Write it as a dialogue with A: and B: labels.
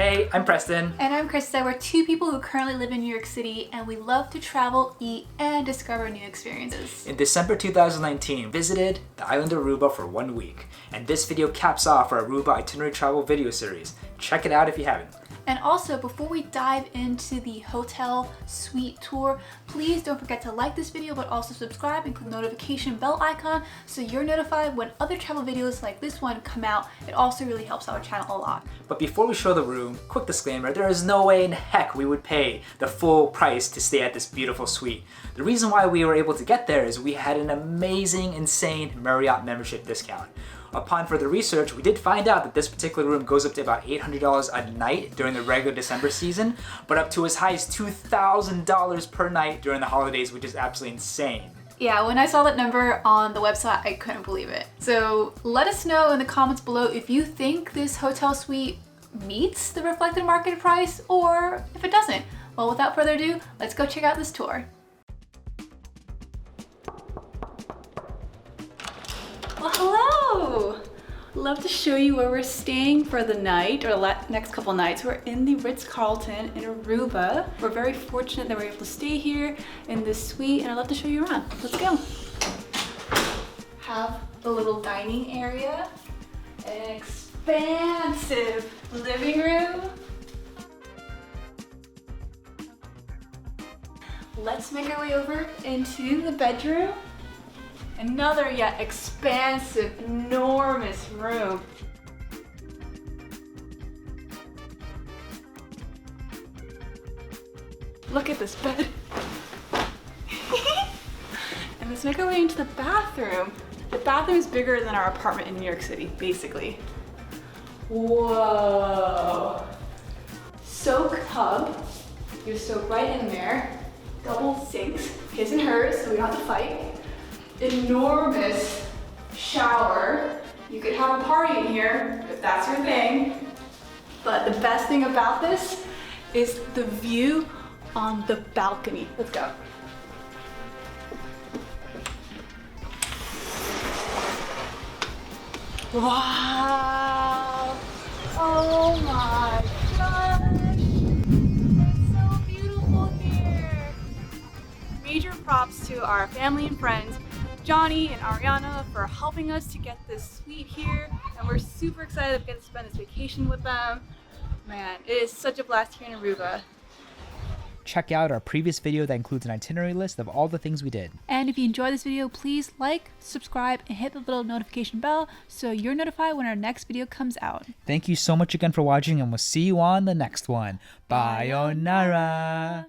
A: Hey, I'm Preston.
B: And I'm Krista. We're two people who currently live in New York City, and we love to travel, eat, and discover new experiences.
A: In December 2019, visited the island of Aruba for 1 week. And this video caps off our Aruba itinerary travel video series. Check it out if you haven't.
B: And also, before we dive into the hotel suite tour, please don't forget to like this video, but also subscribe and click the notification bell icon so you're notified when other travel videos like this one come out. It also really helps our channel a lot.
A: But before we show the room, quick disclaimer, there is no way in heck we would pay the full price to stay at this beautiful suite. The reason why we were able to get there is we had an amazing, insane Marriott membership discount. Upon further research, we did find out that this particular room goes up to about $800 a night during the regular December season, but up to as high as $2,000 per night during the holidays, which is absolutely insane.
B: Yeah, when I saw that number on the website, I couldn't believe it. So let us know in the comments below if you think this hotel suite meets the reflected market price or if it doesn't. Well, without further ado, let's go check out this tour. Well, hello! Love to show you where we're staying for the night or the next couple nights. We're in the Ritz Carlton in Aruba. We're very fortunate that we're able to stay here in this suite, and I'd love to show you around. Let's go. Have the little dining area, an expansive living room. Let's make our way over into the bedroom. Another yet expansive, enormous room. Look at this bed. And let's make our way into the bathroom. The bathroom is bigger than our apartment in New York City, basically. Whoa. Soak tub. You soak right in there. Double sinks, his and hers, so we don't have to fight. Enormous shower. You could have a party in here if that's your thing. But the best thing about this is the view on the balcony. Let's go. Wow! Oh my gosh! It's so beautiful here. Major props to our family and friends, Johnny and Ariana, for helping us to get this suite here, and we're super excited to get to spend this vacation with them. Man, it is such a blast here in Aruba.
A: Check out our previous video that includes an itinerary list of all the things we did.
B: And if you enjoyed this video, please like, subscribe, and hit the little notification bell so you're notified when our next video comes out.
A: Thank you so much again for watching, and we'll see you on the next one. Bayonara!